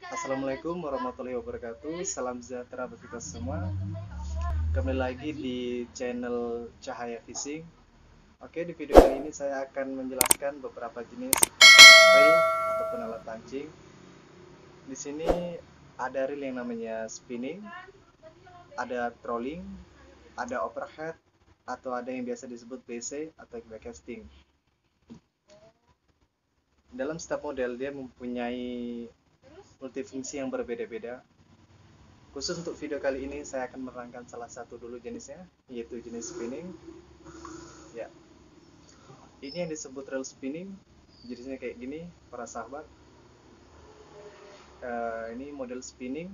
Assalamualaikum warahmatullahi wabarakatuh. Salam sejahtera bagi kita semua. Kembali lagi di channel Cahaya Fishing. Oke, di video kali ini saya akan menjelaskan beberapa jenis reel ataupun alat pancing. Di sini ada reel yang namanya spinning, ada trolling, ada overhead, atau ada yang biasa disebut BC atau backcasting. Dalam setiap model dia mempunyai multifungsi yang berbeda-beda. Khusus untuk video kali ini saya akan menerangkan salah satu dulu jenisnya, yaitu jenis spinning. Ya, ini yang disebut reel spinning. Jenisnya kayak gini, para sahabat. Ini model spinning.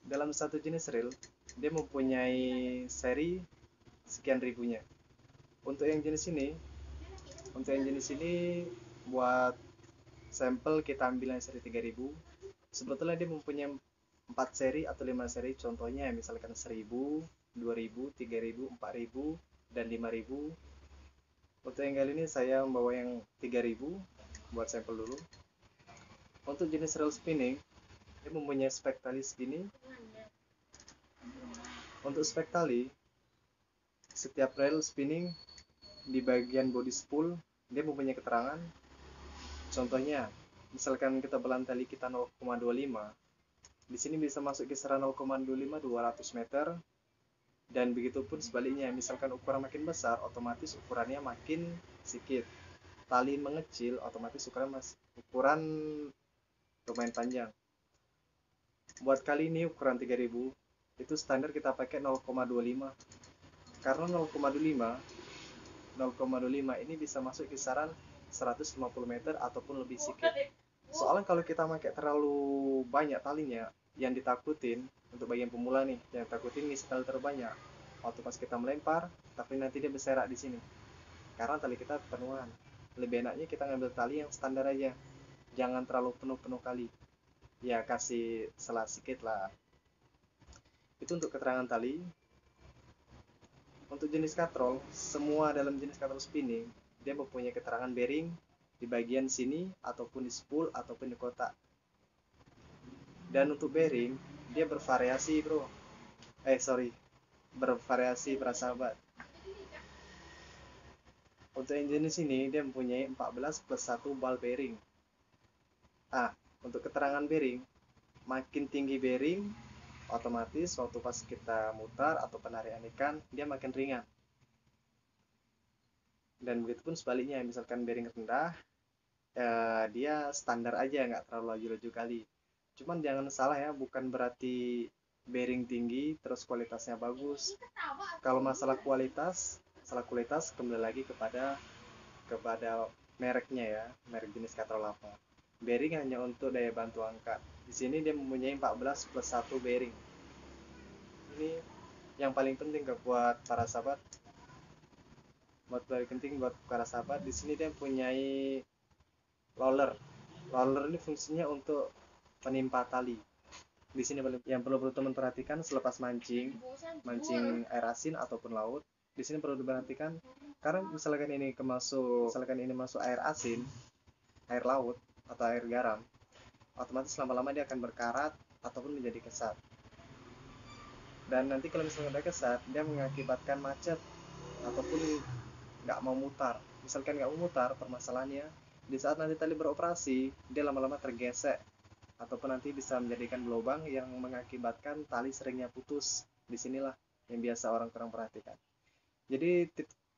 Dalam satu jenis reel, dia mempunyai seri sekian ribunya. Untuk yang jenis ini, buat sampel kita ambil yang seri 3000. Sebetulnya dia mempunyai 4 seri atau 5 seri, contohnya misalkan 1000, 2000, 3000, 4000, dan 5000. Untuk yang kali ini saya membawa yang 3000 buat sampel dulu. Untuk jenis reel spinning, dia mempunyai spek tali segini. Untuk spek tali, setiap reel spinning di bagian body spool dia mempunyai keterangan. Contohnya, misalkan kita belan tali kita 0,25, di sini bisa masuk kisaran 0,25 200 meter, dan begitupun sebaliknya. Misalkan ukuran makin besar, otomatis ukurannya makin sedikit. Tali mengecil, otomatis ukuran lumayan panjang. Buat kali ini ukuran 3000 itu standar kita pakai 0,25, karena 0,25 ini bisa masuk kisaran 150 meter ataupun lebih sedikit. Soalnya kalau kita pakai terlalu banyak talinya, yang ditakutin untuk bagian pemula nih, yang takutin ngisi tali terbanyak waktu pas kita melempar, tapi nanti dia berserak di sini karena tali kita penuhan. Lebih enaknya kita ngambil tali yang standar aja, jangan terlalu penuh kali, ya kasih selah sedikit lah. Itu untuk keterangan tali. Untuk jenis katrol, semua dalam jenis katrol spinning dia mempunyai keterangan bearing di bagian sini ataupun di spool ataupun di kotak. Dan untuk bearing dia bervariasi bervariasi para sahabat. Untuk yang jenis ini dia mempunyai 14 plus 1 ball bearing. Untuk keterangan bearing, makin tinggi bearing, otomatis waktu pas kita mutar atau penarikan ikan dia makin ringan. Dan begitupun sebaliknya, misalkan bearing rendah, dia standar aja, nggak terlalu laju-laju kali. Cuman jangan salah ya, bukan berarti bearing tinggi terus kualitasnya bagus. Kalau masalah kualitas kembali lagi kepada mereknya ya, merek jenis katrol apa. Bearing hanya untuk daya bantu angkat. Di sini dia mempunyai 14 plus 1 bearing. Ini yang paling penting buat para sahabat. Di sini dia mempunyai roller. Roller ini fungsinya untuk penimpa tali. Di sini yang perlu teman perhatikan selepas mancing air asin ataupun laut, di sini perlu diperhatikan, karena misalkan ini masuk air asin, air laut atau air garam, otomatis lama-lama dia akan berkarat ataupun menjadi kesat. Dan nanti kalau misalnya udah kesat, dia mengakibatkan macet ataupun nggak mau mutar. Misalkan nggak mau mutar, permasalahannya di saat nanti tali beroperasi, dia lama-lama tergesek ataupun nanti bisa menjadikan lubang yang mengakibatkan tali seringnya putus. Disinilah yang biasa orang kurang perhatikan. Jadi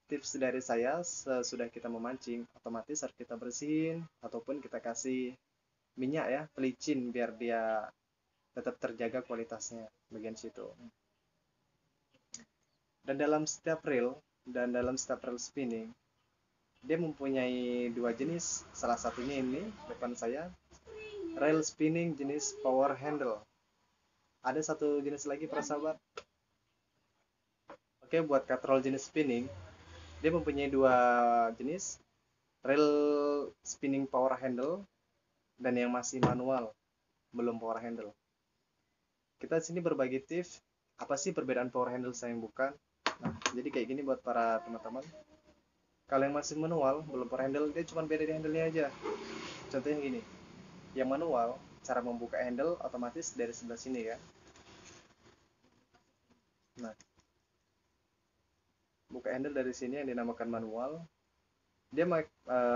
tips dari saya, sesudah kita memancing, otomatis harus kita bersihin ataupun kita kasih minyak ya, pelicin, biar dia tetap terjaga kualitasnya bagian situ. Dan dalam setiap reel spinning, dia mempunyai dua jenis. Salah satunya ini depan saya, reel spinning jenis power handle. Ada satu jenis lagi para sahabat. Oke, buat katrol jenis spinning, dia mempunyai dua jenis, reel spinning power handle dan yang masih manual, belum power handle. Kita sini berbagi tips, apa sih perbedaan power handle sama yang bukan. Jadi kayak gini buat para teman-teman. Kalau yang masih manual, belum power handle, dia cuma beda di handle-nya aja. Contohnya gini, yang manual, cara membuka handle otomatis dari sebelah sini ya. Nah, buka handle dari sini yang dinamakan manual. Dia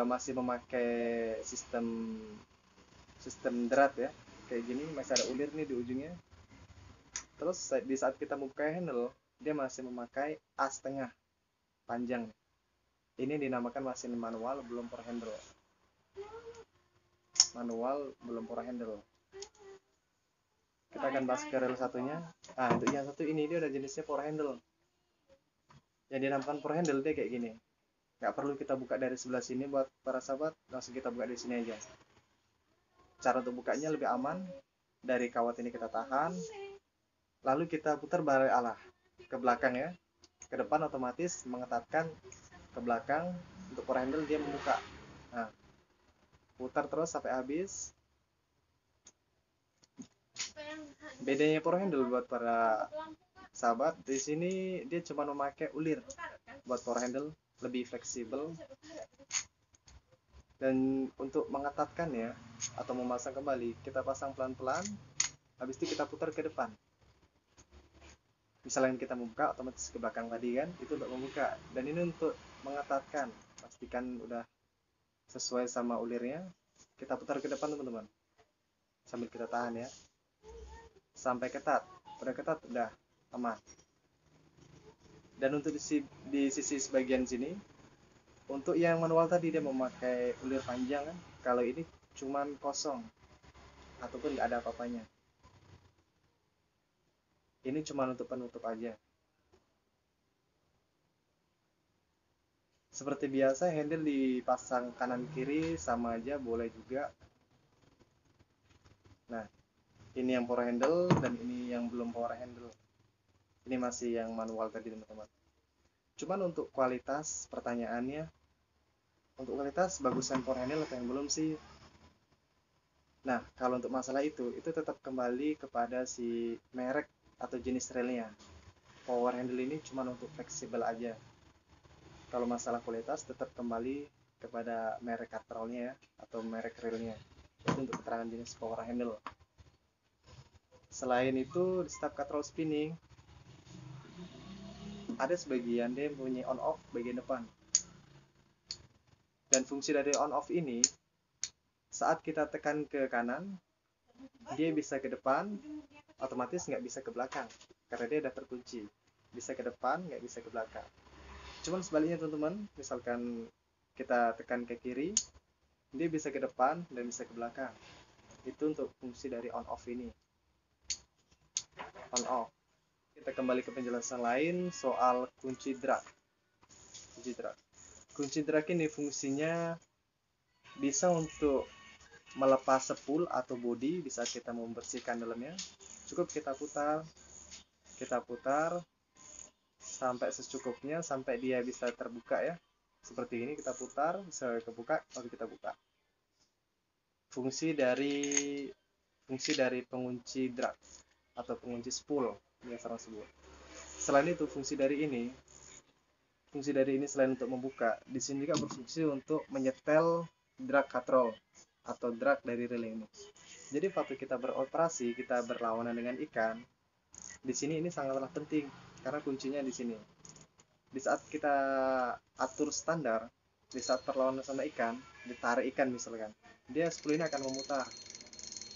masih memakai sistem drat ya, kayak gini, masih ada ulir nih di ujungnya. Terus di saat kita membuka handle, dia masih memakai as tengah panjang. Ini dinamakan masih manual, belum power handle. Manual, belum power handle. Kita akan bahas ke rel satunya. Untuk yang satu ini dia udah jenisnya power handle. Yang dinamakan power handle dia kayak gini. Nggak perlu kita buka dari sebelah sini buat para sahabat, langsung kita buka di sini aja. Cara untuk bukanya lebih aman. Dari kawat ini kita tahan, lalu kita putar balik arah ke belakang ya. Ke depan otomatis mengetatkan ke belakang. Untuk power handle dia membuka. Nah, putar terus sampai habis. Bedanya power handle buat para sahabat, di sini dia cuma memakai ulir buat power handle, lebih fleksibel. Dan untuk mengetatkannya atau memasang kembali, kita pasang pelan-pelan, habis itu kita putar ke depan. Misalnya kita membuka, otomatis ke belakang tadi kan, itu untuk membuka. Dan ini untuk mengetatkan, pastikan udah sesuai sama ulirnya. Kita putar ke depan teman-teman, sambil kita tahan ya, sampai ketat. Udah ketat, udah aman. Dan untuk di sisi sebagian sini, untuk yang manual tadi dia memakai ulir panjang kan, kalau ini cuman kosong ataupun nggak ada apa-apanya. Ini cuma untuk penutup aja. Seperti biasa handle dipasang kanan kiri sama aja, boleh juga. Nah, ini yang power handle dan ini yang belum power handle. Ini masih yang manual tadi teman-teman. Cuman untuk kualitas pertanyaannya, untuk kualitas bagusan power handle atau yang belum sih? Nah, kalau untuk masalah itu tetap kembali kepada si merek atau jenis relnya. Power handle ini cuma untuk fleksibel aja. Kalau masalah kualitas tetap kembali kepada merek katrolnya ya, atau merek relnya. Itu untuk keterangan jenis power handle. Selain itu, di setiap katrol spinning ada sebagian dia punya on off bagian depan. Dan fungsi dari on off ini, saat kita tekan ke kanan, dia bisa ke depan, otomatis nggak bisa ke belakang karena dia udah terkunci. Bisa ke depan, nggak bisa ke belakang. Cuman sebaliknya teman-teman, misalkan kita tekan ke kiri, dia bisa ke depan dan bisa ke belakang. Itu untuk fungsi dari on off ini. On off. Kita kembali ke penjelasan lain soal kunci drag. Kunci drag ini fungsinya bisa untuk melepas spool atau bodi bisa kita membersihkan dalamnya. Cukup kita putar sampai secukupnya, sampai dia bisa terbuka ya. Seperti ini kita putar, bisa kebuka, lalu kita buka. Fungsi dari pengunci drag atau pengunci spool yang saya sebut. Selain itu, fungsi dari ini selain untuk membuka, di sini juga berfungsi untuk menyetel drag katrol atau drag dari relay ini. Jadi waktu kita beroperasi, kita berlawanan dengan ikan, di sini ini sangatlah penting karena kuncinya di sini. Di saat kita atur standar, di saat perlawanan sama ikan, ditarik ikan misalkan, dia spool ini akan memutar.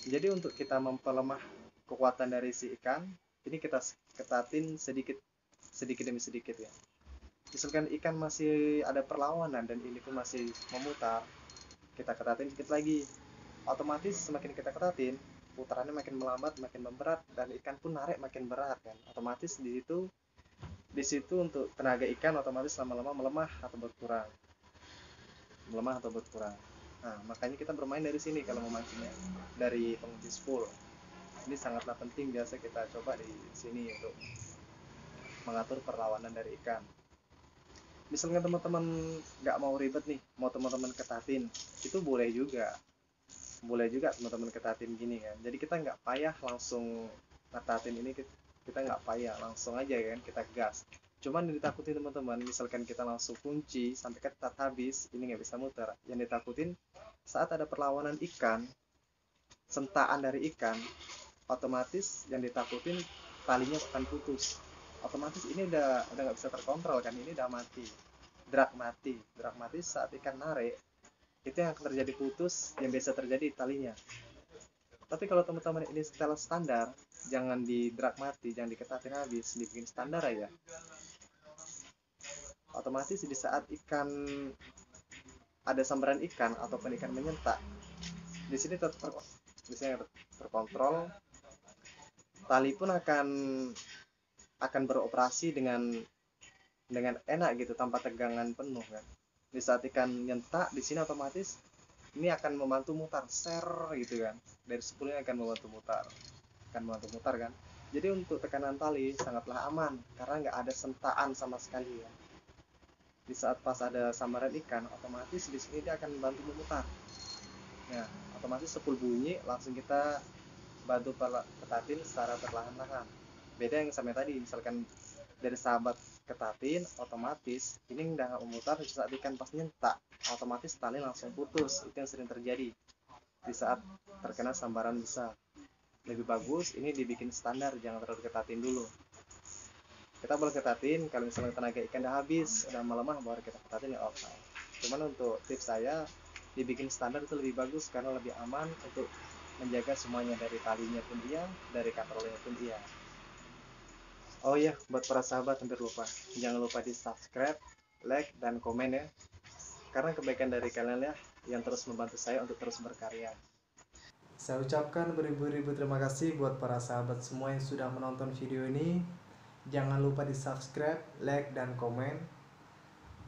Jadi untuk kita memperlemah kekuatan dari si ikan, ini kita ketatin sedikit demi sedikit ya. Misalkan ikan masih ada perlawanan dan ini pun masih memutar, kita ketatin sedikit lagi. Otomatis semakin kita ketatin, putarannya makin melambat, makin memberat, dan ikan pun narik makin berat kan. Otomatis di situ untuk tenaga ikan otomatis lama-lama melemah atau berkurang. Nah, makanya kita bermain dari sini kalau memancingnya, dari pengunci spool. Ini sangatlah penting, biasa kita coba di sini untuk mengatur perlawanan dari ikan. Misalnya teman-teman nggak mau ribet nih, mau teman-teman ketatin, itu boleh juga teman-teman ketatin gini kan. Jadi kita nggak payah langsung ketatin ini, kita nggak payah langsung aja kan, kita gas. Cuman yang ditakutin teman-teman, misalkan kita langsung kunci sampai ketat habis, ini nggak bisa muter. Yang ditakutin saat ada perlawanan ikan, sentaan dari ikan, otomatis yang ditakutin talinya akan putus. Otomatis ini udah nggak bisa terkontrol kan, ini udah mati, drag mati saat ikan narik, itu yang akan terjadi putus, yang biasa terjadi talinya. Tapi kalau teman-teman ini setel standar, jangan di drag mati, jangan diketatin habis, dibikin standar aja, otomatis di saat ikan ada sambaran ikan ataupun ikan menyentak, di sini terkontrol, tali pun akan beroperasi dengan enak gitu, tanpa tegangan penuh kan. Di saat ikan nyentak di sini otomatis ini akan membantu mutar gitu kan, dari 10 akan membantu mutar kan. Jadi untuk tekanan tali sangatlah aman karena nggak ada sentaan sama sekali ya. Di saat pas ada sambaran ikan, otomatis di sini dia akan membantu memutar. Nah, otomatis 10 bunyi langsung kita bantu ketatin secara perlahan-lahan. Beda yang sama tadi, misalkan dari sahabat ketatin, otomatis ini udah nggak memutar. Saat ikan pas nyentak, otomatis tali langsung putus. Itu yang sering terjadi di saat terkena sambaran besar. Lebih bagus ini dibikin standar, jangan terlalu ketatin dulu. Kita boleh ketatin kalau misalnya tenaga ikan udah habis, udah melemah, baru kita ketatin ya oke. Cuman untuk tips saya, dibikin standar itu lebih bagus karena lebih aman untuk menjaga semuanya, dari talinya pun iya, dari katrolnya pun iya. Oh iya, buat para sahabat hampir lupa, jangan lupa di subscribe, like, dan komen ya, karena kebaikan dari kalian ya yang terus membantu saya untuk terus berkarya. Saya ucapkan beribu-ribu terima kasih buat para sahabat semua yang sudah menonton video ini. Jangan lupa di subscribe, like, dan komen.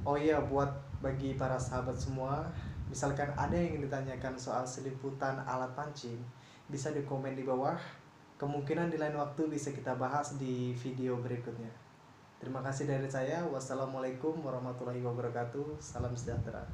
Oh iya, buat bagi para sahabat semua, misalkan ada yang ingin ditanyakan soal seliputan alat pancing, bisa di komen di bawah. Kemungkinan di lain waktu bisa kita bahas di video berikutnya. Terima kasih dari saya. Wassalamualaikum warahmatullahi wabarakatuh. Salam sejahtera.